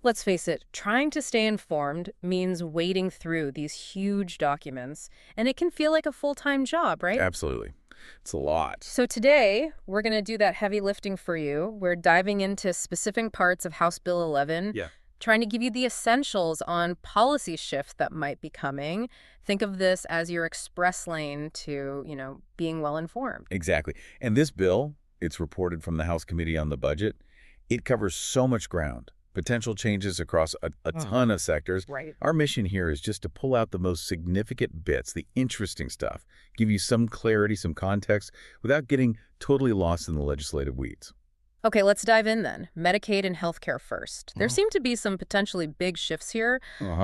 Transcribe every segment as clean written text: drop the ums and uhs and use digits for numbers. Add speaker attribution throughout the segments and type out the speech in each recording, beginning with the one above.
Speaker 1: Let's face it, trying to stay informed means wading through these huge documents, and it can feel like a full-time job, right?
Speaker 2: Absolutely. It's a lot.
Speaker 1: So today, we're going to do that heavy lifting for you. We're diving into specific parts of House Bill 11,
Speaker 2: Yeah.
Speaker 1: trying to give you the essentials on policy shifts that might be coming. Think of this as your express lane to, being well-informed.
Speaker 2: Exactly. And this bill, it's reported from the House Committee on the Budget, it covers so much ground, potential changes across a ton of sectors.
Speaker 1: Right.
Speaker 2: Our mission here is just to pull out the most significant bits, the interesting stuff, give you some clarity, some context, without getting totally lost in the legislative weeds.
Speaker 1: Okay, let's dive in then. Medicaid and healthcare first. There seem to be some potentially big shifts here.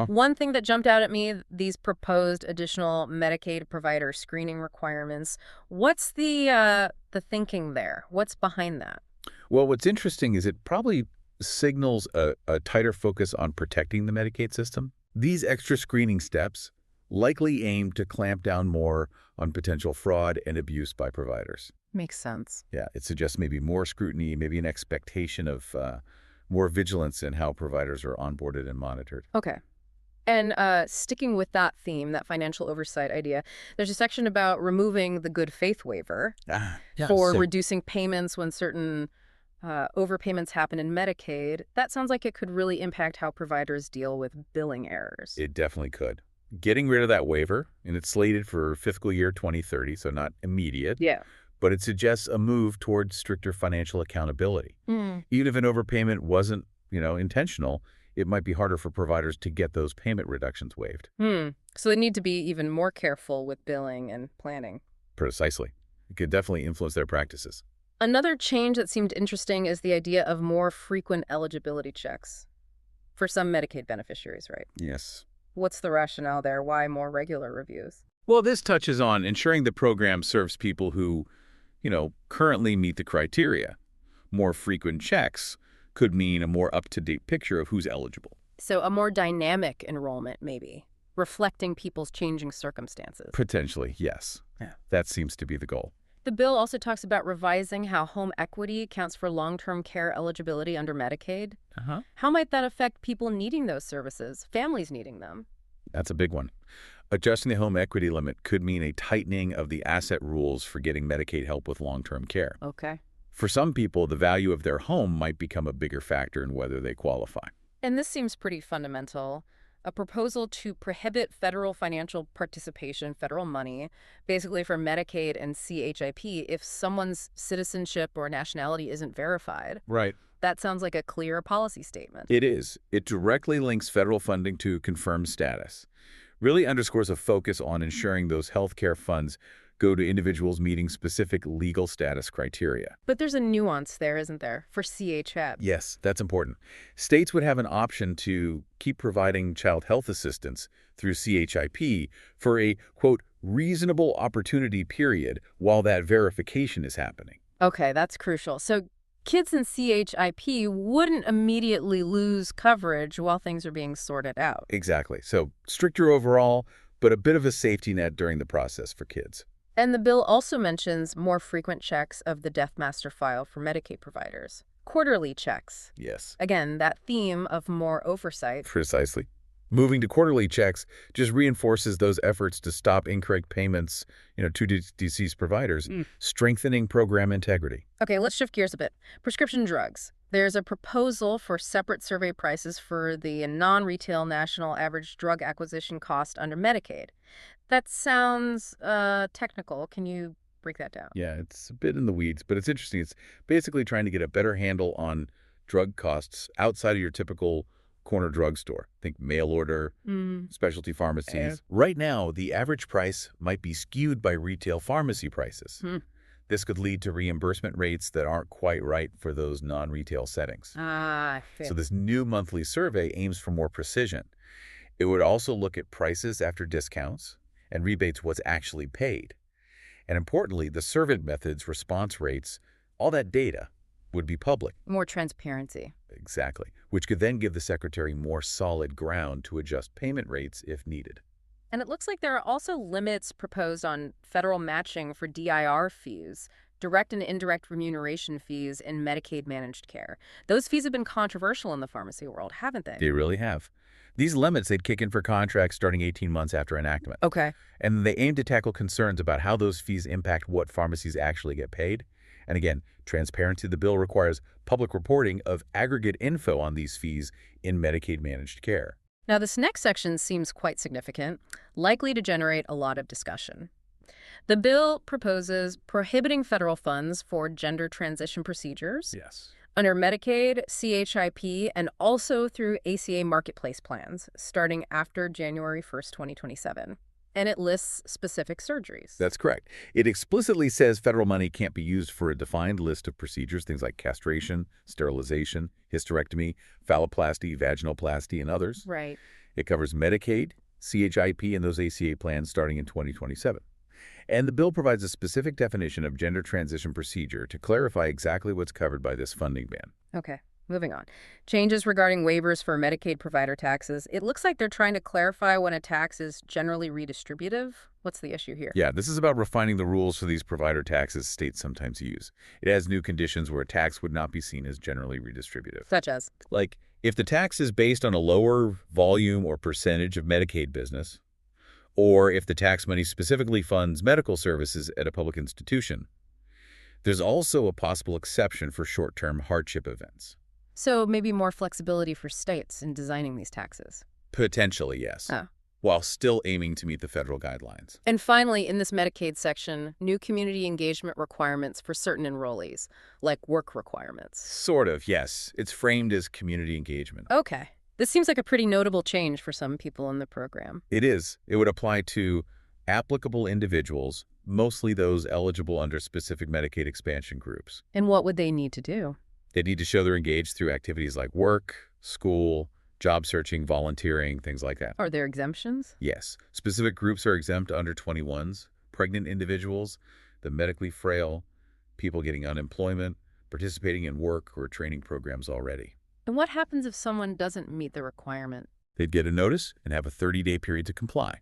Speaker 1: One thing that jumped out at me, these proposed additional Medicaid provider screening requirements. What's the thinking there? What's behind that?
Speaker 2: Well, what's interesting is it probably signals a tighter focus on protecting the Medicaid system. These extra screening steps likely aim to clamp down more on potential fraud and abuse by providers.
Speaker 1: Makes sense.
Speaker 2: Yeah, it suggests maybe more scrutiny, maybe an expectation of more vigilance in how providers are onboarded and monitored.
Speaker 1: Okay. And sticking with that theme, that financial oversight idea, there's a section about removing the good faith waiver for reducing payments when certain overpayments happen in Medicaid. That sounds like it could really impact how providers deal with billing errors.
Speaker 2: It definitely could. Getting rid of that waiver, and it's slated for fiscal year 2030, so not immediate.
Speaker 1: Yeah.
Speaker 2: But it suggests a move towards stricter financial accountability. Even if an overpayment wasn't, intentional, it might be harder for providers to get those payment reductions waived.
Speaker 1: So they need to be even more careful with billing and planning.
Speaker 2: Precisely. It could definitely influence their practices.
Speaker 1: Another change that seemed interesting is the idea of more frequent eligibility checks for some Medicaid beneficiaries, right?
Speaker 2: Yes.
Speaker 1: What's the rationale there? Why more regular reviews?
Speaker 2: Well, this touches on ensuring the program serves people who, currently meet the criteria. More frequent checks could mean a more up-to-date picture of who's eligible.
Speaker 1: So a more dynamic enrollment, maybe, reflecting people's changing circumstances.
Speaker 2: Potentially, yes.
Speaker 1: Yeah.
Speaker 2: That seems to be the goal.
Speaker 1: The bill also talks about revising how home equity counts for long-term care eligibility under Medicaid. How might that affect people needing those services, families needing them?
Speaker 2: That's a big one. Adjusting the home equity limit could mean a tightening of the asset rules for getting Medicaid help with long-term care.
Speaker 1: Okay.
Speaker 2: For some people, the value of their home might become a bigger factor in whether they qualify.
Speaker 1: And this seems pretty fundamental. A proposal to prohibit federal financial participation, federal money, basically for Medicaid and CHIP if someone's citizenship or nationality isn't verified.
Speaker 2: Right.
Speaker 1: That sounds like a clear policy statement.
Speaker 2: It is. It directly links federal funding to confirmed status. Really underscores a focus on ensuring those health care funds go to individuals meeting specific legal status criteria.
Speaker 1: But there's a nuance there, isn't there, for CHIP?
Speaker 2: Yes, that's important. States would have an option to keep providing child health assistance through CHIP for a, quote, reasonable opportunity period while that verification is happening.
Speaker 1: Okay, that's crucial. So kids in CHIP wouldn't immediately lose coverage while things are being sorted out.
Speaker 2: Exactly. So stricter overall, but a bit of a safety net during the process for kids.
Speaker 1: And the bill also mentions more frequent checks of the death master file for Medicaid providers. Quarterly checks.
Speaker 2: Yes.
Speaker 1: Again, that theme of more oversight.
Speaker 2: Precisely. Moving to quarterly checks just reinforces those efforts to stop incorrect payments, to deceased providers, strengthening program integrity.
Speaker 1: Okay, let's shift gears a bit. Prescription drugs. There's a proposal for separate survey prices for the non-retail national average drug acquisition cost under Medicaid. That sounds technical. Can you break that down?
Speaker 2: Yeah, it's a bit in the weeds, but it's interesting. It's basically trying to get a better handle on drug costs outside of your typical corner drugstore. Think mail order, specialty pharmacies. Right now, the average price might be skewed by retail pharmacy prices. This could lead to reimbursement rates that aren't quite right for those non-retail settings. So this new monthly survey aims for more precision. It would also look at prices after discounts and rebates what's actually paid. And importantly, the survey methods, response rates, all that data would be public.
Speaker 1: More transparency.
Speaker 2: Exactly, which could then give the Secretary more solid ground to adjust payment rates if needed.
Speaker 1: And it looks like there are also limits proposed on federal matching for DIR fees direct and indirect remuneration fees in Medicaid managed care. Those fees have been controversial in the pharmacy world, haven't they?
Speaker 2: They really have. These limits, they'd kick in for contracts starting 18 months after enactment.
Speaker 1: Okay.
Speaker 2: And they aim to tackle concerns about how those fees impact what pharmacies actually get paid. And again, transparency of the bill requires public reporting of aggregate info on these fees in Medicaid managed care.
Speaker 1: Now, this next section seems quite significant, likely to generate a lot of discussion. The bill proposes prohibiting federal funds for gender transition procedures under Medicaid, CHIP, and also through ACA marketplace plans starting after January 1st, 2027. And it lists specific surgeries.
Speaker 2: That's correct. It explicitly says federal money can't be used for a defined list of procedures, things like castration, sterilization, hysterectomy, phalloplasty, vaginoplasty, and others.
Speaker 1: Right.
Speaker 2: It covers Medicaid, CHIP, and those ACA plans starting in 2027. And the bill provides a specific definition of gender transition procedure to clarify exactly what's covered by this funding ban.
Speaker 1: Okay. Moving on. Changes regarding waivers for Medicaid provider taxes. It looks like they're trying to clarify when a tax is generally redistributive. What's the issue here?
Speaker 2: Yeah, this is about refining the rules for these provider taxes states sometimes use. It has new conditions where a tax would not be seen as generally redistributive.
Speaker 1: Such as?
Speaker 2: Like, if the tax is based on a lower volume or percentage of Medicaid business, or if the tax money specifically funds medical services at a public institution. There's also a possible exception for short-term hardship events.
Speaker 1: So maybe more flexibility for states in designing these taxes.
Speaker 2: Potentially, yes.
Speaker 1: Oh.
Speaker 2: While still aiming to meet the federal guidelines.
Speaker 1: And finally, in this Medicaid section, new community engagement requirements for certain enrollees, like work requirements.
Speaker 2: Sort of, yes. It's framed as community engagement.
Speaker 1: Okay. This seems like a pretty notable change for some people in the program.
Speaker 2: It is. It would apply to applicable individuals, mostly those eligible under specific Medicaid expansion groups.
Speaker 1: And what would they need to do?
Speaker 2: They need to show they're engaged through activities like work, school, job searching, volunteering, things like that.
Speaker 1: Are there exemptions?
Speaker 2: Yes. Specific groups are exempt under 21s, pregnant individuals, the medically frail, people getting unemployment, participating in work or training programs already.
Speaker 1: And what happens if someone doesn't meet the requirement?
Speaker 2: They'd get a notice and have a 30-day period to comply.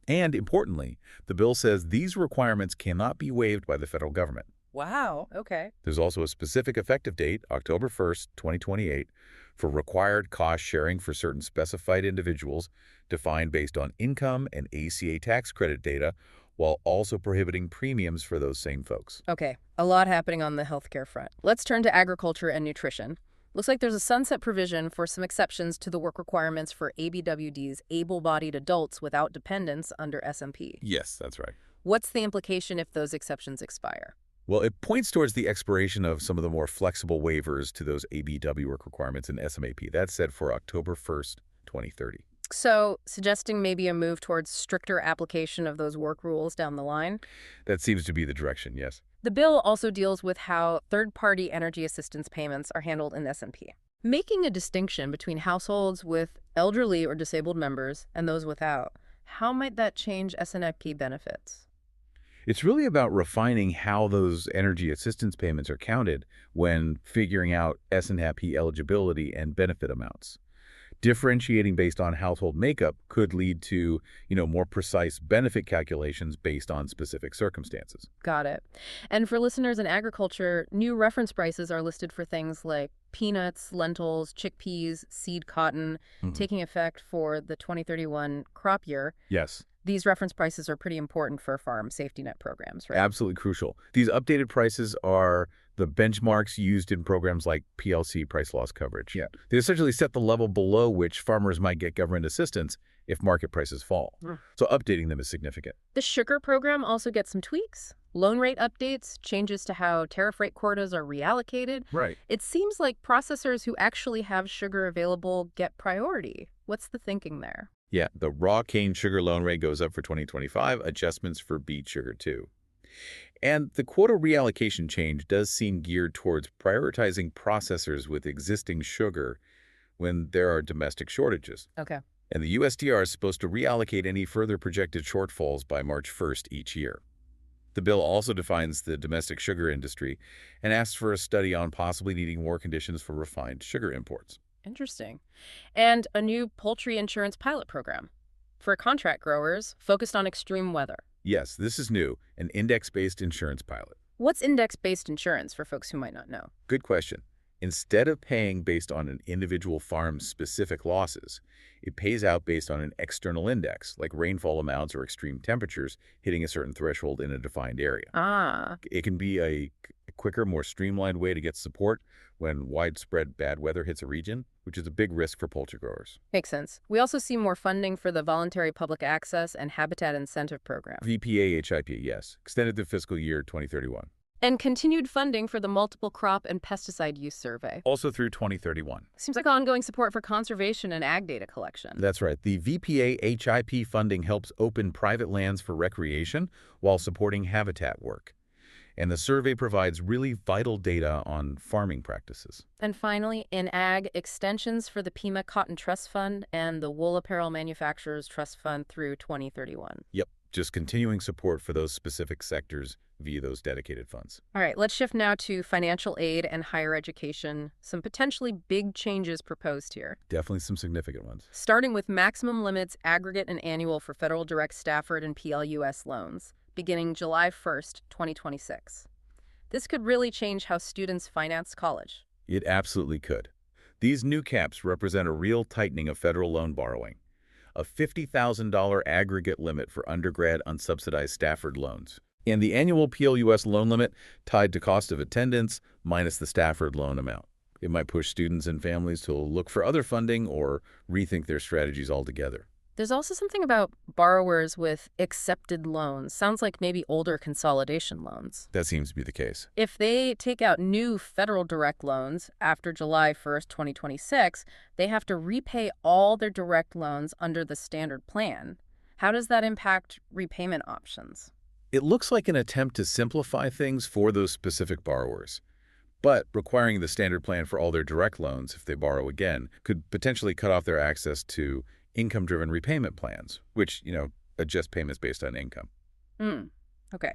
Speaker 2: And importantly, the bill says these requirements cannot be waived by the federal government.
Speaker 1: Wow, okay.
Speaker 2: There's also a specific effective date, October 1st, 2028, for required cost sharing for certain specified individuals defined based on income and ACA tax credit data, while also prohibiting premiums for those same folks.
Speaker 1: Okay, a lot happening on the healthcare front. Let's turn to agriculture and nutrition. Looks like there's a sunset provision for some exceptions to the work requirements for ABWDs, able-bodied adults without dependents under SMP.
Speaker 2: Yes, that's right.
Speaker 1: What's the implication if those exceptions expire?
Speaker 2: Well, it points towards the expiration of some of the more flexible waivers to those ABW work requirements in SMAP. That's set for October 1st, 2030.
Speaker 1: So, suggesting maybe a move towards stricter application of those work rules down the line?
Speaker 2: That seems to be the direction, yes.
Speaker 1: The bill also deals with how third-party energy assistance payments are handled in SMP, making a distinction between households with elderly or disabled members and those without. How might that change SNP benefits?
Speaker 2: It's really about refining how those energy assistance payments are counted when figuring out SNP eligibility and benefit amounts. Differentiating based on household makeup could lead to, more precise benefit calculations based on specific circumstances.
Speaker 1: Got it. And for listeners in agriculture, new reference prices are listed for things like peanuts, lentils, chickpeas, seed cotton, taking effect for the 2031 crop year.
Speaker 2: Yes.
Speaker 1: These reference prices are pretty important for farm safety net programs, right?
Speaker 2: Absolutely crucial. These updated prices are the benchmarks used in programs like PLC, price loss coverage.
Speaker 3: Yeah.
Speaker 2: They essentially set the level below which farmers might get government assistance if market prices fall. So updating them is significant.
Speaker 1: The sugar program also gets some tweaks. Loan rate updates, changes to how tariff rate quotas are reallocated.
Speaker 3: Right.
Speaker 1: It seems like processors who actually have sugar available get priority. What's the thinking there?
Speaker 2: Yeah, the raw cane sugar loan rate goes up for 2025, adjustments for beet sugar too. And the quota reallocation change does seem geared towards prioritizing processors with existing sugar when there are domestic shortages.
Speaker 1: Okay.
Speaker 2: And the USDR is supposed to reallocate any further projected shortfalls by March 1st each year. The bill also defines the domestic sugar industry and asks for a study on possibly needing more conditions for refined sugar imports.
Speaker 1: Interesting. And a new poultry insurance pilot program for contract growers focused on extreme weather.
Speaker 2: Yes, this is new, an index-based insurance pilot.
Speaker 1: What's index-based insurance for folks who might not know?
Speaker 2: Good question. Instead of paying based on an individual farm's specific losses, it pays out based on an external index, like rainfall amounts or extreme temperatures hitting a certain threshold in a defined area.
Speaker 1: Ah.
Speaker 2: It can be a quicker, more streamlined way to get support when widespread bad weather hits a region, which is a big risk for poultry growers.
Speaker 1: Makes sense. We also see more funding for the Voluntary Public Access and Habitat Incentive Program.
Speaker 2: VPA-HIP, yes, extended to fiscal year 2031.
Speaker 1: And continued funding for the Multiple Crop and Pesticide Use Survey.
Speaker 2: Also through 2031.
Speaker 1: Seems like ongoing support for conservation and ag data collection.
Speaker 2: That's right. The VPA-HIP funding helps open private lands for recreation while supporting habitat work. And the survey provides really vital data on farming practices.
Speaker 1: And finally, in ag, extensions for the Pima Cotton Trust Fund and the Wool Apparel Manufacturers Trust Fund through 2031.
Speaker 2: Yep, just continuing support for those specific sectors via those dedicated funds.
Speaker 1: All right, let's shift now to financial aid and higher education. Some potentially big changes proposed here.
Speaker 2: Definitely some significant ones.
Speaker 1: Starting with maximum limits, aggregate and annual for federal direct Stafford and PLUS loans, beginning July 1st, 2026. This could really change how students finance college.
Speaker 2: It absolutely could. These new caps represent a real tightening of federal loan borrowing. A $50,000 aggregate limit for undergrad unsubsidized Stafford loans. And the annual PLUS loan limit tied to cost of attendance minus the Stafford loan amount. It might push students and families to look for other funding or rethink their strategies altogether.
Speaker 1: There's also something about borrowers with accepted loans. Sounds like maybe older consolidation loans.
Speaker 2: That seems to be the case.
Speaker 1: If they take out new federal direct loans after July 1st, 2026, they have to repay all their direct loans under the standard plan. How does that impact repayment options?
Speaker 2: It looks like an attempt to simplify things for those specific borrowers. But requiring the standard plan for all their direct loans, if they borrow again, could potentially cut off their access to income-driven repayment plans, which, adjust payments based on income.
Speaker 1: Okay.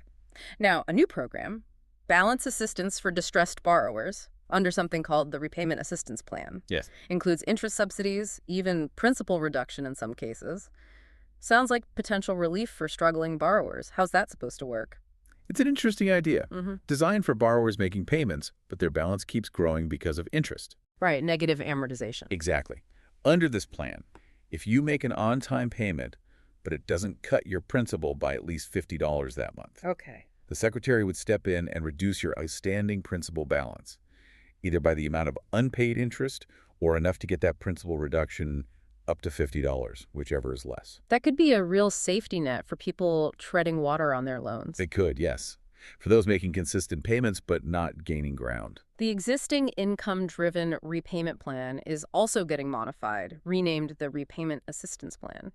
Speaker 1: Now, a new program, Balance Assistance for Distressed Borrowers, under something called the Repayment Assistance Plan.
Speaker 2: Yes.
Speaker 1: Includes interest subsidies, even principal reduction in some cases. Sounds like potential relief for struggling borrowers. How's that supposed to work?
Speaker 2: It's an interesting idea. Designed for borrowers making payments, but their balance keeps growing because of interest.
Speaker 1: Right, negative amortization.
Speaker 2: Exactly. Under this plan, if you make an on-time payment, but it doesn't cut your principal by at least $50 that month,
Speaker 1: Okay.
Speaker 2: the secretary would step in and reduce your outstanding principal balance, either by the amount of unpaid interest or enough to get that principal reduction up to $50, whichever is less.
Speaker 1: That could be a real safety net for people treading water on their loans.
Speaker 2: It could, yes. For those making consistent payments but not gaining ground.
Speaker 1: The existing income-driven repayment plan is also getting modified, renamed the Repayment Assistance Plan.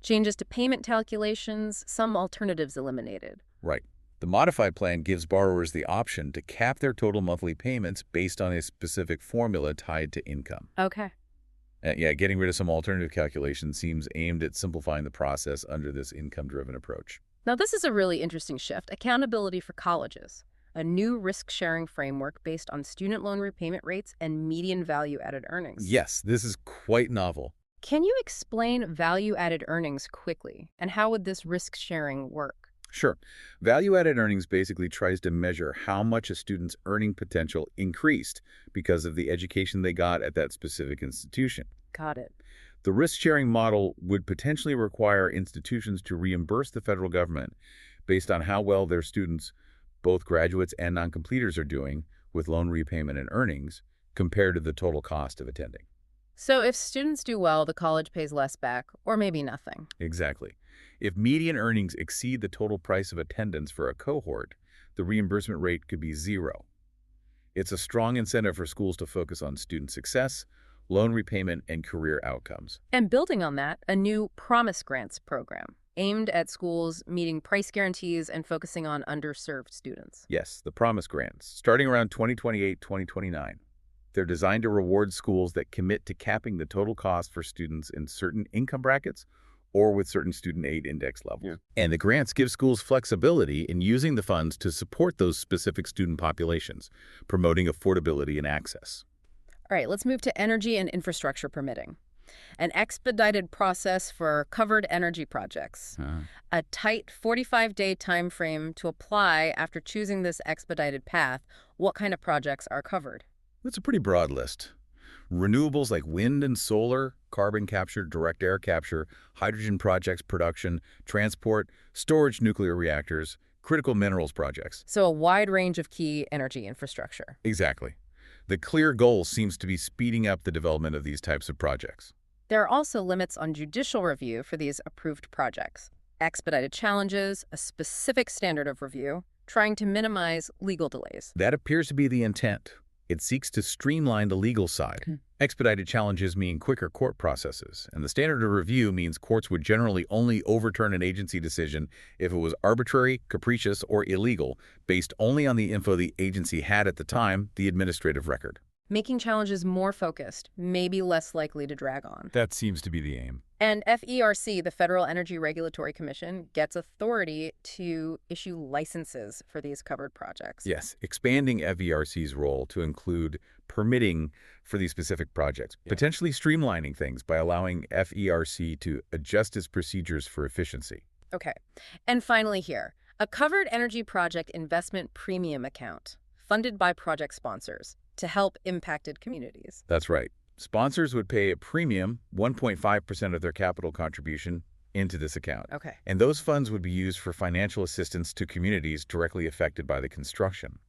Speaker 1: Changes to payment calculations, some alternatives eliminated.
Speaker 2: Right. The modified plan gives borrowers the option to cap their total monthly payments based on a specific formula tied to income.
Speaker 1: Okay.
Speaker 2: Getting rid of some alternative calculations seems aimed at simplifying the process under this income-driven approach.
Speaker 1: Now, this is a really interesting shift. Accountability for colleges. A new risk-sharing framework based on student loan repayment rates and median value-added earnings.
Speaker 2: Yes, this is quite novel.
Speaker 1: Can you explain value-added earnings quickly? And how would this risk-sharing work?
Speaker 2: Sure. Value-added earnings basically tries to measure how much a student's earning potential increased because of the education they got at that specific institution.
Speaker 1: Got it.
Speaker 2: The risk-sharing model would potentially require institutions to reimburse the federal government based on how well their students, both graduates and non-completers, are doing with loan repayment and earnings compared to the total cost of attending.
Speaker 1: So if students do well, the college pays less back, or maybe nothing.
Speaker 2: Exactly. If median earnings exceed the total price of attendance for a cohort, the reimbursement rate could be zero. It's a strong incentive for schools to focus on student success, loan repayment, and career outcomes.
Speaker 1: And building on that, a new Promise Grants program aimed at schools meeting price guarantees and focusing on underserved students.
Speaker 2: Yes, the Promise Grants, starting around 2028-2029. They're designed to reward schools that commit to capping the total cost for students in certain income brackets or with certain student aid index levels. Yeah. And the grants give schools flexibility in using the funds to support those specific student populations, promoting affordability and access.
Speaker 1: All right, let's move to energy and infrastructure permitting. An expedited process for covered energy projects. A tight 45-day time frame to apply after choosing this expedited path. What kind of projects are covered?
Speaker 2: It's a pretty broad list. Renewables like wind and solar, carbon capture, direct air capture, hydrogen projects production, transport, storage nuclear reactors, critical minerals projects.
Speaker 1: So a wide range of key energy infrastructure.
Speaker 2: Exactly. The clear goal seems to be speeding up the development of these types of projects.
Speaker 1: There are also limits on judicial review for these approved projects. Expedited challenges, a specific standard of review, trying to minimize legal delays.
Speaker 2: That appears to be the intent. It seeks to streamline the legal side. Expedited challenges mean quicker court processes, and the standard of review means courts would generally only overturn an agency decision if it was arbitrary, capricious, or illegal, based only on the info the agency had at the time, the administrative record.
Speaker 1: Making challenges more focused, maybe less likely to drag on.
Speaker 2: That seems to be the aim.
Speaker 1: And FERC, the Federal Energy Regulatory Commission, gets authority to issue licenses for these covered projects.
Speaker 2: Yes, expanding FERC's role to include permitting for these specific projects, potentially streamlining things by allowing FERC to adjust its procedures for efficiency.
Speaker 1: Okay. And finally here, a covered energy project investment premium account funded by project sponsors to help impacted communities.
Speaker 2: That's right. Sponsors would pay a premium, 1.5% of their capital contribution, into this account.
Speaker 1: Okay.
Speaker 2: And those funds would be used for financial assistance to communities directly affected by the construction.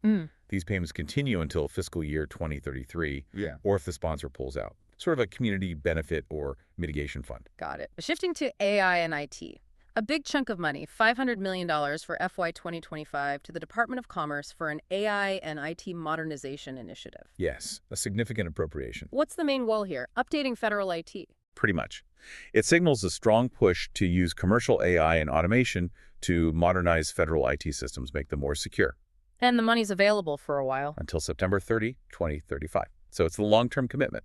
Speaker 2: These payments continue until fiscal year 2033, or if the sponsor pulls out. Sort of a community benefit or mitigation fund.
Speaker 1: Got it. Shifting to AI and IT. A big chunk of money, $500 million for FY 2025 to the Department of Commerce for an AI and IT modernization initiative.
Speaker 2: Yes, a significant appropriation.
Speaker 1: What's the main goal here? Updating federal IT.
Speaker 2: Pretty much. It signals a strong push to use commercial AI and automation to modernize federal IT systems, make them more secure.
Speaker 1: And the money's available for a while.
Speaker 2: Until September 30, 2035. So it's the long-term commitment.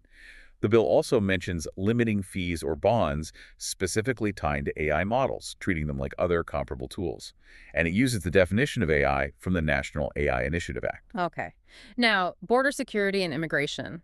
Speaker 2: The bill also mentions limiting fees or bonds specifically tied to AI models, treating them like other comparable tools. And it uses the definition of AI from the National AI Initiative Act.
Speaker 1: Okay. Now, border security and immigration.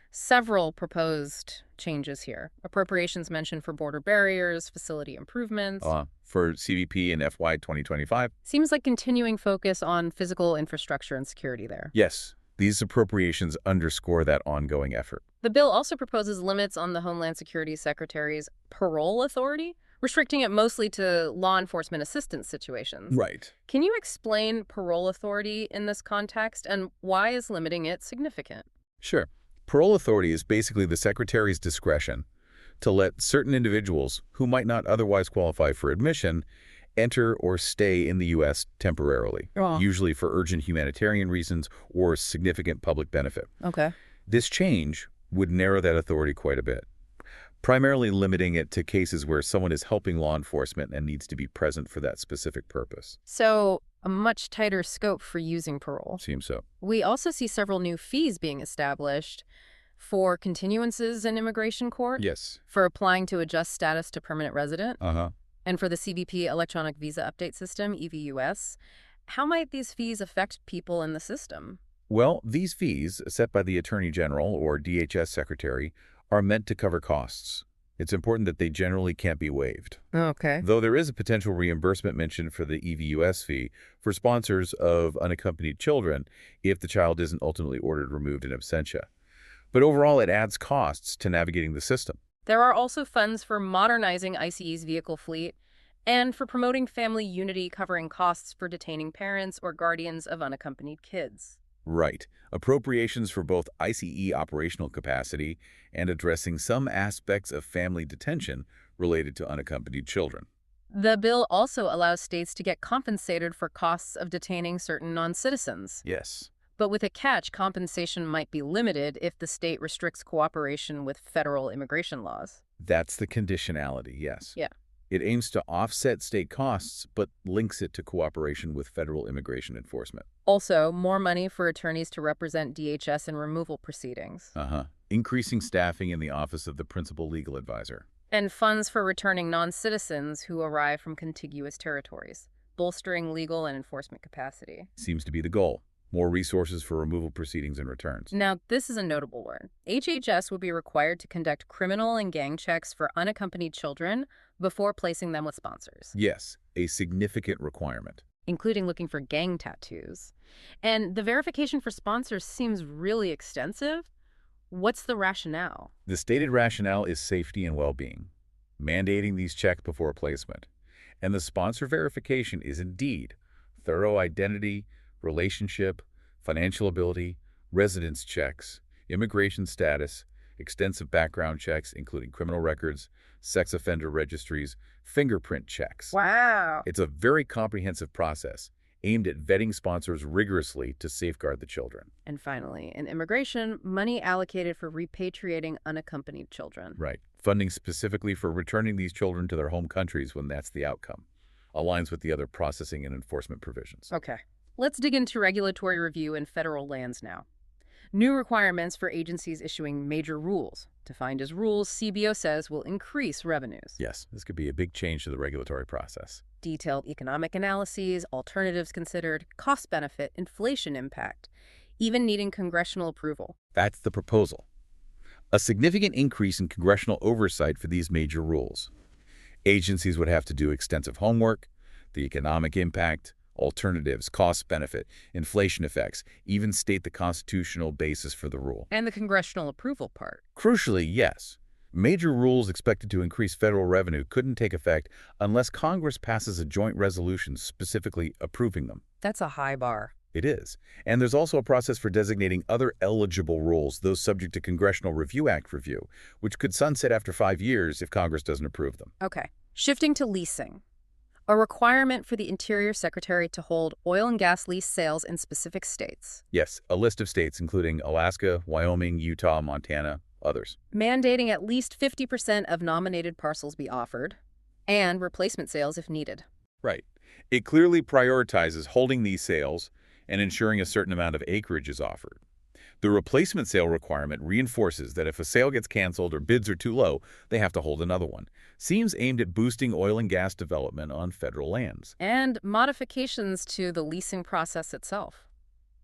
Speaker 1: Several proposed changes here. Appropriations mentioned for border barriers, facility improvements.
Speaker 2: For CBP in FY 2025.
Speaker 1: Seems like continuing focus on physical infrastructure and security there.
Speaker 2: Yes. These appropriations underscore that ongoing effort.
Speaker 1: The bill also proposes limits on the Homeland Security Secretary's parole authority, restricting it mostly to law enforcement assistance situations.
Speaker 2: Right.
Speaker 1: Can you explain parole authority in this context, and why is limiting it significant?
Speaker 2: Sure. Parole authority is basically the Secretary's discretion to let certain individuals who might not otherwise qualify for admission enter or stay in the U.S. temporarily, usually for urgent humanitarian reasons or significant public benefit.
Speaker 1: Okay.
Speaker 2: This change would narrow that authority quite a bit, primarily limiting it to cases where someone is helping law enforcement and needs to be present for that specific purpose.
Speaker 1: So, a much tighter scope for using parole.
Speaker 2: Seems so.
Speaker 1: We also see several new fees being established for continuances in immigration court.
Speaker 2: Yes.
Speaker 1: For applying to adjust status to permanent resident. And for the CBP Electronic Visa Update System, EVUS. How might these fees affect people in the system?
Speaker 2: Well, these fees, set by the Attorney General or DHS Secretary, are meant to cover costs. It's important that they generally can't be waived.
Speaker 1: Okay.
Speaker 2: Though there is a potential reimbursement mentioned for the EVUS fee for sponsors of unaccompanied children if the child isn't ultimately ordered removed in absentia. But overall, it adds costs to navigating the system.
Speaker 1: There are also funds for modernizing ICE's vehicle fleet and for promoting family unity, covering costs for detaining parents or guardians of unaccompanied kids.
Speaker 2: Right. Appropriations for both ICE operational capacity and addressing some aspects of family detention related to unaccompanied children.
Speaker 1: The bill also allows states to get compensated for costs of detaining certain non-citizens.
Speaker 2: Yes.
Speaker 1: But with a catch, compensation might be limited if the state restricts cooperation with federal immigration laws.
Speaker 2: That's the conditionality, yes.
Speaker 1: Yeah.
Speaker 2: It aims to offset state costs, but links it to cooperation with federal immigration enforcement.
Speaker 1: Also, more money for attorneys to represent DHS in removal proceedings.
Speaker 2: Increasing staffing in the Office of the Principal Legal Advisor.
Speaker 1: And funds for returning non-citizens who arrive from contiguous territories, bolstering legal and enforcement capacity.
Speaker 2: Seems to be the goal. more resources for removal proceedings and returns.
Speaker 1: Now, this is a notable one. HHS would be required to conduct criminal and gang checks for unaccompanied children before placing them with sponsors.
Speaker 2: Yes, a significant requirement.
Speaker 1: Including looking for gang tattoos. And the verification for sponsors seems really extensive. What's the rationale?
Speaker 2: The stated rationale is safety and well-being, mandating these checks before placement. And the sponsor verification is indeed thorough identity, relationship, financial ability, residence checks, immigration status, extensive background checks, including criminal records, sex offender registries, fingerprint checks.
Speaker 1: Wow.
Speaker 2: It's a very comprehensive process aimed at vetting sponsors rigorously to safeguard the children.
Speaker 1: And finally, in immigration, money allocated for repatriating unaccompanied children.
Speaker 2: Right. Funding specifically for returning these children to their home countries when that's the outcome. Aligns with the other processing and enforcement provisions.
Speaker 1: Okay. Let's dig into regulatory review in federal lands now. New requirements for agencies issuing major rules. Defined as rules, CBO says will increase revenues.
Speaker 2: Yes, this could be a big change to the regulatory process.
Speaker 1: Detailed economic analyses, alternatives considered, cost-benefit, inflation impact, even needing congressional approval.
Speaker 2: That's the proposal. A significant increase in congressional oversight for these major rules. Agencies would have to do extensive homework, the economic impact, alternatives, cost-benefit, inflation effects, even state the constitutional basis for the rule.
Speaker 1: And the congressional approval part.
Speaker 2: Crucially, yes. Major rules expected to increase federal revenue couldn't take effect unless Congress passes a joint resolution specifically approving them.
Speaker 1: That's a high bar.
Speaker 2: It is. And there's also a process for designating other eligible rules, those subject to Congressional Review Act review, which could sunset after 5 years if Congress doesn't approve them.
Speaker 1: Okay. Shifting to leasing. A requirement for the Interior Secretary to hold oil and gas lease sales in specific states.
Speaker 2: Yes, a list of states including Alaska, Wyoming, Utah, Montana, others.
Speaker 1: Mandating at least 50% of nominated parcels be offered, and replacement sales if needed.
Speaker 2: Right. It clearly prioritizes holding these sales and ensuring a certain amount of acreage is offered. The replacement sale requirement reinforces that if a sale gets canceled or bids are too low, they have to hold another one. Seems aimed at boosting oil and gas development on federal lands.
Speaker 1: And modifications to the leasing process itself,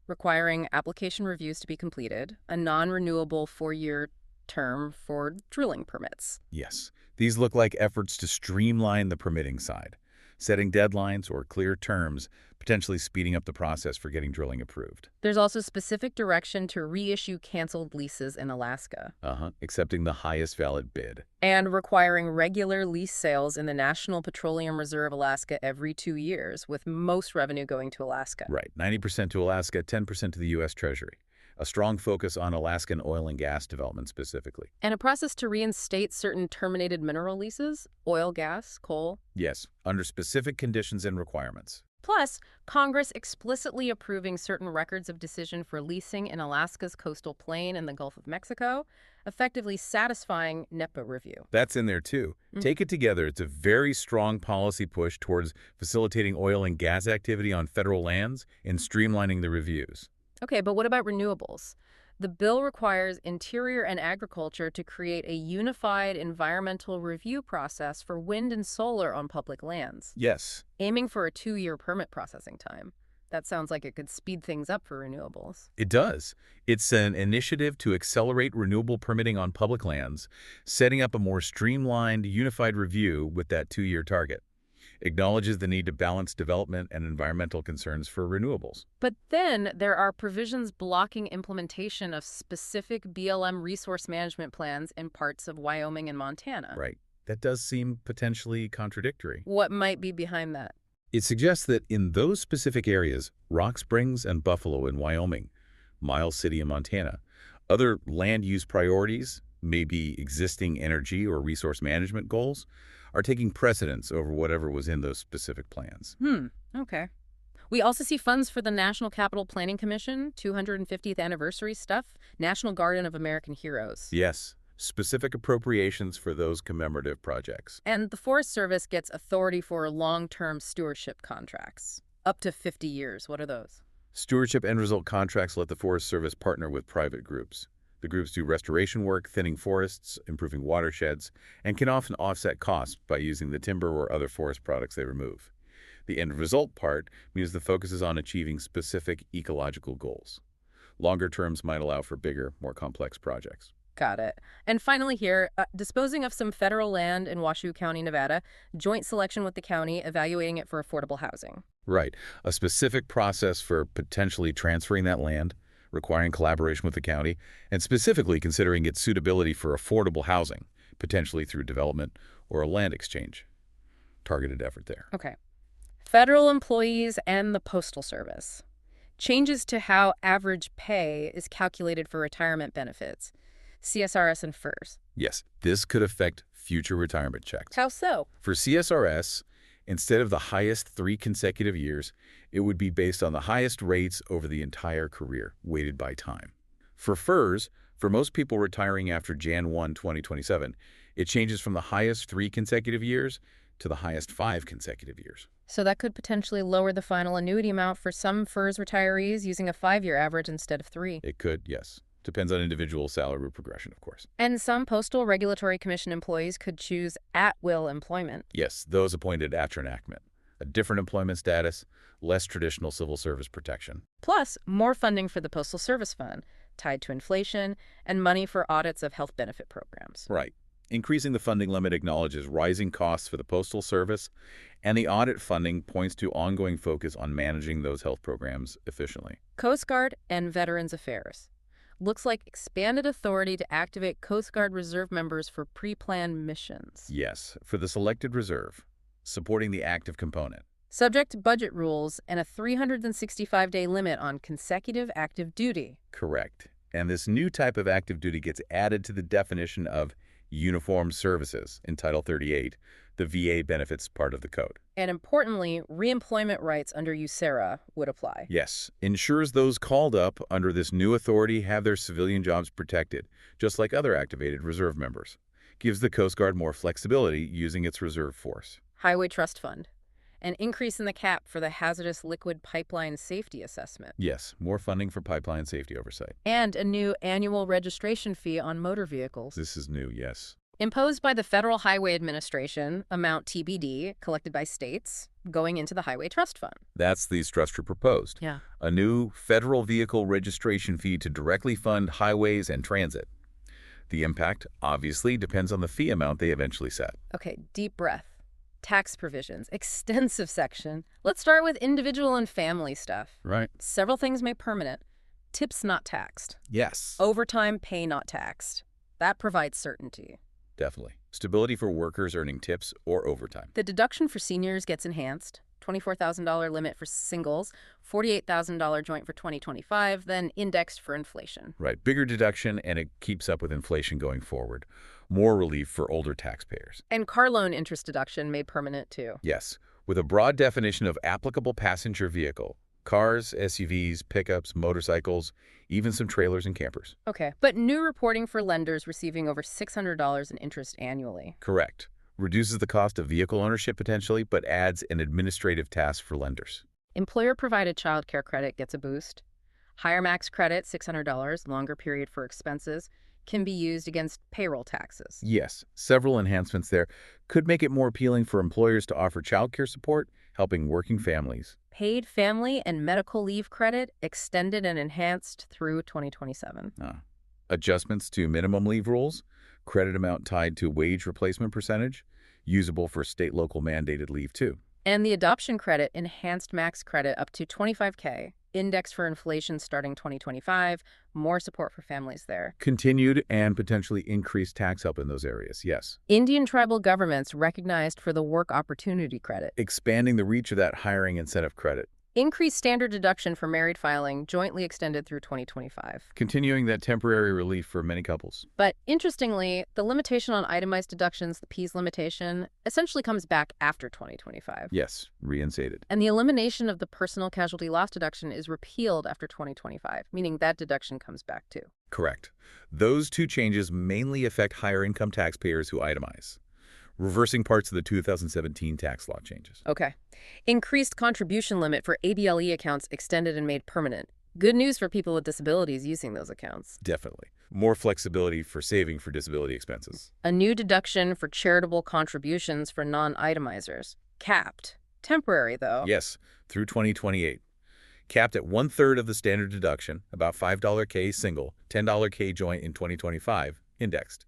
Speaker 1: requiring application reviews to be completed, a non-renewable 4-year term for drilling permits.
Speaker 2: Yes, these look like efforts to streamline the permitting side, setting deadlines or clear terms, potentially speeding up the process for getting drilling approved.
Speaker 1: There's also specific direction to reissue canceled leases in Alaska.
Speaker 2: Accepting the highest valid bid.
Speaker 1: And requiring regular lease sales in the National Petroleum Reserve Alaska every 2 years, with most revenue going to Alaska.
Speaker 2: Right, 90% to Alaska, 10% to the U.S. Treasury. A strong focus on Alaskan oil and gas development specifically.
Speaker 1: And a process to reinstate certain terminated mineral leases, oil, gas, coal.
Speaker 2: Yes, under specific conditions and requirements.
Speaker 1: Plus, Congress explicitly approving certain records of decision for leasing in Alaska's coastal plain and the Gulf of Mexico, effectively satisfying NEPA review.
Speaker 2: That's in there too. Take it together, it's a very strong policy push towards facilitating oil and gas activity on federal lands and streamlining the reviews.
Speaker 1: Okay, but what about renewables? The bill requires Interior and Agriculture to create a unified environmental review process for wind and solar on public lands.
Speaker 2: Yes.
Speaker 1: Aiming for a 2-year permit processing time. That sounds like it could speed things up for renewables.
Speaker 2: It does. It's an initiative to accelerate renewable permitting on public lands, setting up a more streamlined, unified review with that 2-year target. Acknowledges the need to balance development and environmental concerns for renewables.
Speaker 1: But then there are provisions blocking implementation of specific BLM resource management plans in parts of Wyoming and Montana.
Speaker 2: Right. That does seem potentially contradictory.
Speaker 1: What might be behind that?
Speaker 2: It suggests that in those specific areas, Rock Springs and Buffalo in Wyoming, Miles City in Montana, other land use priorities, maybe existing energy or resource management goals, are taking precedence over whatever was in those specific plans.
Speaker 1: Okay. We also see funds for the National Capital Planning Commission, 250th anniversary stuff, National Garden of American Heroes.
Speaker 2: Yes, specific appropriations for those commemorative projects.
Speaker 1: And the Forest Service gets authority for long-term stewardship contracts, up to 50 years. What are those?
Speaker 2: Stewardship end result contracts let the Forest Service partner with private groups. The groups do restoration work, thinning forests, improving watersheds, and can often offset costs by using the timber or other forest products they remove. The end result part means the focus is on achieving specific ecological goals. Longer terms might allow for bigger, more complex projects.
Speaker 1: Got it. And finally here, disposing of some federal land in Washoe County, Nevada, joint selection with the county, evaluating it for affordable housing.
Speaker 2: Right. A specific process for potentially transferring that land, requiring collaboration with the county, and specifically considering its suitability for affordable housing, potentially through development or a land exchange. Targeted effort there.
Speaker 1: Okay. Federal employees and the Postal Service. Changes to how average pay is calculated for retirement benefits. CSRS and FERS.
Speaker 2: Yes, this could affect future retirement checks.
Speaker 1: How so?
Speaker 2: For CSRS, instead of the highest 3 consecutive years, it would be based on the highest rates over the entire career, weighted by time. For FERS, for most people retiring after Jan 1, 2027, it changes from the highest 3 consecutive years to the highest 5 consecutive years.
Speaker 1: So that could potentially lower the final annuity amount for some FERS retirees using a 5-year average instead of 3.
Speaker 2: It could, yes. Depends on individual salary progression, of course.
Speaker 1: And some Postal Regulatory Commission employees could choose at-will employment.
Speaker 2: Yes, those appointed after enactment. A different employment status, less traditional civil service protection.
Speaker 1: Plus, more funding for the Postal Service Fund, tied to inflation, and money for audits of health benefit programs.
Speaker 2: Right. Increasing the funding limit acknowledges rising costs for the Postal Service, and the audit funding points to ongoing focus on managing those health programs efficiently.
Speaker 1: Coast Guard and Veterans Affairs. Looks like expanded authority to activate Coast Guard Reserve members for pre-planned missions.
Speaker 2: Yes, for the selected reserve, supporting the active component.
Speaker 1: Subject to budget rules and a 365-day limit on consecutive active duty.
Speaker 2: Correct. And this new type of active duty gets added to the definition of uniformed services in Title 38, the VA benefits part of the code.
Speaker 1: And importantly, reemployment rights under USERRA would apply.
Speaker 2: Yes, ensures those called up under this new authority have their civilian jobs protected, just like other activated reserve members. Gives the Coast Guard more flexibility using its reserve force.
Speaker 1: Highway Trust Fund. An increase in the cap for the Hazardous Liquid Pipeline Safety Assessment.
Speaker 2: Yes, more funding for pipeline safety oversight.
Speaker 1: And a new annual registration fee on motor vehicles.
Speaker 2: This is new, yes.
Speaker 1: Imposed by the Federal Highway Administration, amount TBD, collected by states, going into the Highway Trust Fund.
Speaker 2: That's the structure proposed.
Speaker 1: Yeah.
Speaker 2: A new federal vehicle registration fee to directly fund highways and transit. The impact, obviously, depends on the fee amount they eventually set.
Speaker 1: Okay, deep breath. Tax provisions, extensive section. Let's start with individual and family stuff.
Speaker 2: Right.
Speaker 1: Several things made permanent. Tips not taxed.
Speaker 2: Yes.
Speaker 1: Overtime pay not taxed. That provides certainty.
Speaker 2: Definitely. Stability for workers earning tips or overtime.
Speaker 1: The deduction for seniors gets enhanced. $24,000 limit for singles, $48,000 joint for 2025, then indexed for inflation.
Speaker 2: Right. Bigger deduction, and it keeps up with inflation going forward. More relief for older taxpayers.
Speaker 1: And car loan interest deduction made permanent, too.
Speaker 2: Yes. With a broad definition of applicable passenger vehicle. Cars, SUVs, pickups, motorcycles, even some trailers and campers.
Speaker 1: Okay. But new reporting for lenders receiving over $600 in interest annually.
Speaker 2: Correct. Reduces the cost of vehicle ownership potentially, but adds an administrative task for lenders.
Speaker 1: Employer-provided child care credit gets a boost. Higher max credit, $600, longer period for expenses, can be used against payroll taxes.
Speaker 2: Yes, several enhancements there could make it more appealing for employers to offer child care support, helping working families.
Speaker 1: Paid family and medical leave credit extended and enhanced through 2027.
Speaker 2: Adjustments to minimum leave rules, credit amount tied to wage replacement percentage, usable for state-local mandated leave too.
Speaker 1: And the adoption credit enhanced max credit up to $25K, indexed for inflation starting 2025, more support for families there.
Speaker 2: Continued and potentially increased tax help in those areas, yes.
Speaker 1: Indian tribal governments recognized for the work opportunity credit.
Speaker 2: Expanding the reach of that hiring incentive credit.
Speaker 1: Increased standard deduction for married filing, jointly extended through 2025.
Speaker 2: Continuing that temporary relief for many couples.
Speaker 1: But interestingly, the limitation on itemized deductions, the PEAS limitation, essentially comes back after 2025.
Speaker 2: Yes, reinstated.
Speaker 1: And the elimination of the personal casualty loss deduction is repealed after 2025, meaning that deduction comes back too.
Speaker 2: Correct. Those two changes mainly affect higher income taxpayers who itemize, reversing parts of the 2017 tax law changes.
Speaker 1: Okay. Increased contribution limit for ABLE accounts extended and made permanent. Good news for people with disabilities using those accounts.
Speaker 2: Definitely. More flexibility for saving for disability expenses.
Speaker 1: A new deduction for charitable contributions for non-itemizers. Capped. Temporary, though.
Speaker 2: Yes, through 2028. Capped at one-third of the standard deduction, about $5 K single, $10 K joint in 2025, indexed.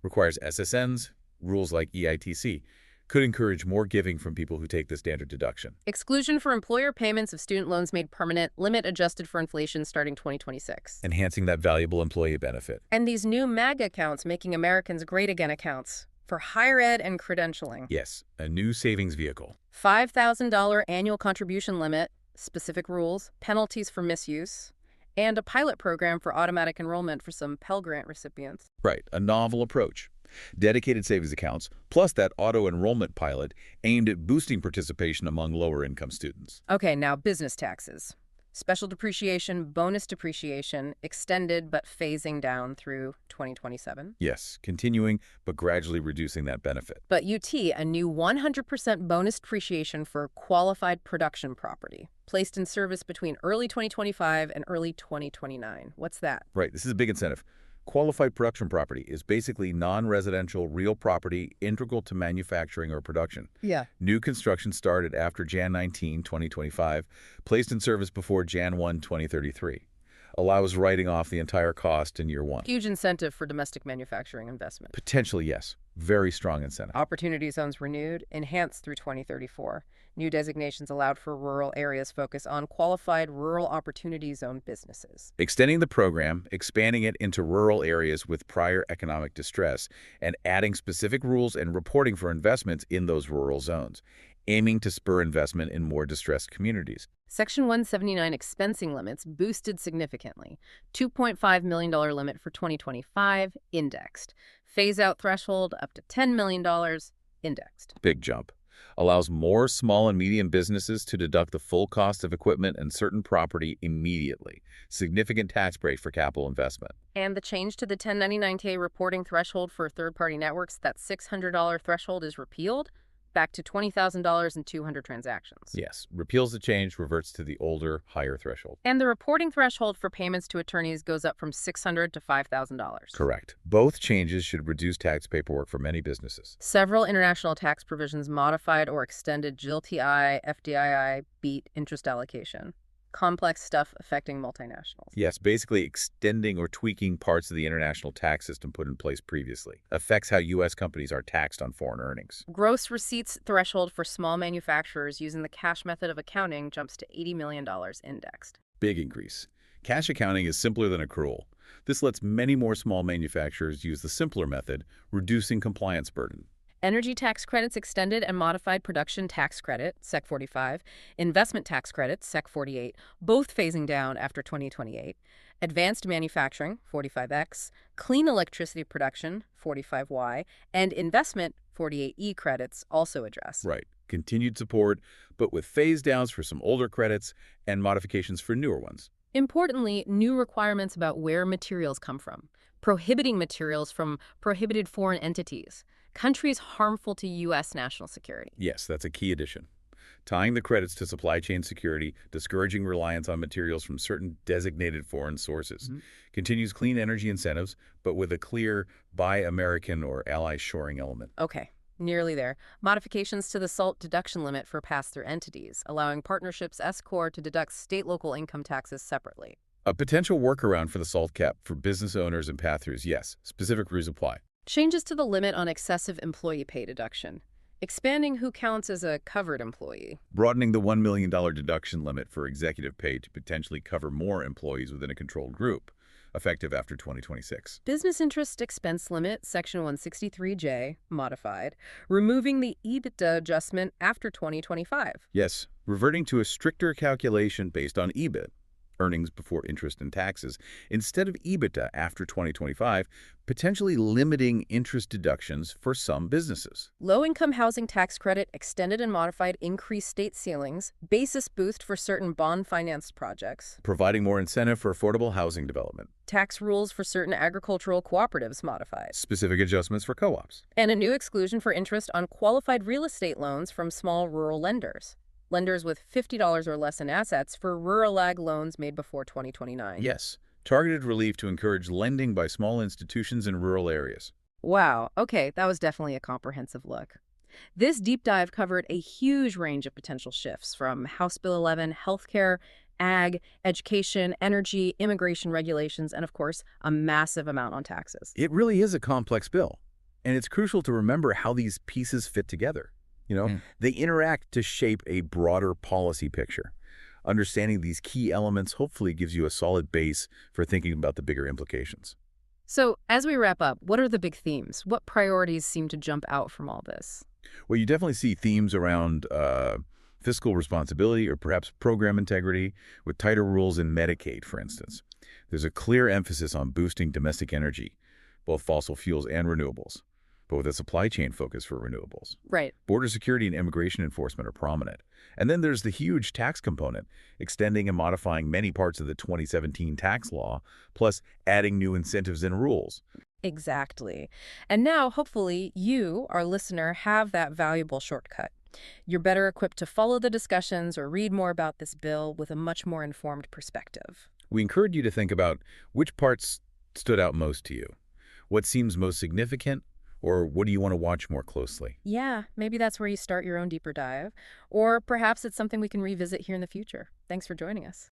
Speaker 2: Requires SSNs, rules like EITC. Could encourage more giving from people who take the standard deduction.
Speaker 1: Exclusion for employer payments of student loans made permanent, limit adjusted for inflation starting 2026.
Speaker 2: Enhancing that valuable employee benefit.
Speaker 1: And these new MAGA accounts, Making Americans Great Again accounts, for higher ed and credentialing.
Speaker 2: Yes, a new savings vehicle.
Speaker 1: $5,000 annual contribution limit, specific rules, penalties for misuse, and a pilot program for automatic enrollment for some Pell Grant recipients.
Speaker 2: Right, a novel approach. Dedicated savings accounts, plus that auto-enrollment pilot aimed at boosting participation among lower-income students.
Speaker 1: Okay, now business taxes. Special depreciation, bonus depreciation, extended but phasing down through 2027.
Speaker 2: Yes, continuing but gradually reducing that benefit.
Speaker 1: But UT, a new 100% bonus depreciation for qualified production property, placed in service between early 2025 and early 2029. What's that?
Speaker 2: Right, this is a big incentive. Qualified production property is basically non-residential real property integral to manufacturing or production.
Speaker 1: Yeah.
Speaker 2: New construction started after Jan 19, 2025, placed in service before Jan 1, 2033. Allows writing off the entire cost in year 1.
Speaker 1: Huge incentive for domestic manufacturing investment.
Speaker 2: Potentially, yes. Very strong incentive.
Speaker 1: Opportunity zones renewed, enhanced through 2034. New designations allowed for rural areas focus on qualified rural opportunity zone businesses.
Speaker 2: Extending the program, expanding it into rural areas with prior economic distress, and adding specific rules and reporting for investments in those rural zones, aiming to spur investment in more distressed communities.
Speaker 1: Section 179 expensing limits boosted significantly. $2.5 million limit for 2025, indexed. Phase-out threshold up to $10 million, indexed.
Speaker 2: Big jump. Allows more small and medium businesses to deduct the full cost of equipment and certain property immediately. Significant tax break for capital investment.
Speaker 1: And the change to the 1099K reporting threshold for third-party networks, that $600 threshold is repealed, back to $20,000 and 200 transactions.
Speaker 2: Yes, repeals the change, reverts to the older, higher threshold.
Speaker 1: And the reporting threshold for payments to attorneys goes up from $600 to $5,000.
Speaker 2: Correct. Both changes should reduce tax paperwork for many businesses.
Speaker 1: Several international tax provisions modified or extended GILTI, FDII, BEAT interest allocation. Complex stuff affecting multinationals.
Speaker 2: Yes, basically extending or tweaking parts of the international tax system put in place previously. Affects how U.S. companies are taxed on foreign earnings.
Speaker 1: Gross receipts threshold for small manufacturers using the cash method of accounting jumps to $80 million indexed.
Speaker 2: Big increase. Cash accounting is simpler than accrual. This lets many more small manufacturers use the simpler method, reducing compliance burden.
Speaker 1: Energy tax credits extended and modified production tax credit, Sec 45, investment tax credits, Sec 48, both phasing down after 2028, advanced manufacturing, 45X, clean electricity production, 45Y, and investment, 48E credits also addressed.
Speaker 2: Right. Continued support, but with phase downs for some older credits and modifications for newer ones.
Speaker 1: Importantly, new requirements about where materials come from, prohibiting materials from prohibited foreign entities, countries harmful to U.S. national security.
Speaker 2: Yes, that's a key addition. Tying the credits to supply chain security, discouraging reliance on materials from certain designated foreign sources. Continues clean energy incentives, but with a clear Buy American or ally shoring element.
Speaker 1: Okay, nearly there. Modifications to the SALT deduction limit for pass-through entities, allowing partnerships S-Corp to deduct state-local income taxes separately.
Speaker 2: A potential workaround for the SALT cap for business owners and pass-throughs, yes. Specific rules apply.
Speaker 1: Changes to the limit on excessive employee pay deduction. Expanding who counts as a covered employee.
Speaker 2: Broadening the $1 million deduction limit for executive pay to potentially cover more employees within a controlled group, effective after 2026.
Speaker 1: Business interest expense limit, Section 163J, modified. Removing the EBITDA adjustment after 2025.
Speaker 2: Yes, reverting to a stricter calculation based on EBIT, earnings before interest and taxes, instead of EBITDA after 2025, potentially limiting interest deductions for some businesses.
Speaker 1: Low-income housing tax credit extended and modified, increased state ceilings, basis boost for certain bond-financed projects.
Speaker 2: Providing more incentive for affordable housing development.
Speaker 1: Tax rules for certain agricultural cooperatives modified.
Speaker 2: Specific adjustments for co-ops.
Speaker 1: And a new exclusion for interest on qualified real estate loans from small rural lenders. Lenders with $50 or less in assets for rural ag loans made before 2029.
Speaker 2: Yes. Targeted relief to encourage lending by small institutions in rural areas.
Speaker 1: Wow. Okay, that was definitely a comprehensive look. This deep dive covered a huge range of potential shifts from House Bill 11, healthcare, ag, education, energy, immigration regulations, and of course, a massive amount on taxes.
Speaker 2: It really is a complex bill, and it's crucial to remember how these pieces fit together. They interact to shape a broader policy picture. Understanding these key elements hopefully gives you a solid base for thinking about the bigger implications.
Speaker 1: So, as we wrap up, what are the big themes? What priorities seem to jump out from all this?
Speaker 2: Well, you definitely see themes around fiscal responsibility or perhaps program integrity with tighter rules in Medicaid, for instance. There's a clear emphasis on boosting domestic energy, both fossil fuels and renewables, but with a supply chain focus for renewables.
Speaker 1: Right.
Speaker 2: Border security and immigration enforcement are prominent. And then there's the huge tax component, extending and modifying many parts of the 2017 tax law, plus adding new incentives and rules.
Speaker 1: Exactly. And now, hopefully, you, our listener, have that valuable shortcut. You're better equipped to follow the discussions or read more about this bill with a much more informed perspective.
Speaker 2: We encourage you to think about which parts stood out most to you, what seems most significant, or what do you want to watch more closely?
Speaker 1: Yeah, maybe that's where you start your own deeper dive. Or perhaps it's something we can revisit here in the future. Thanks for joining us.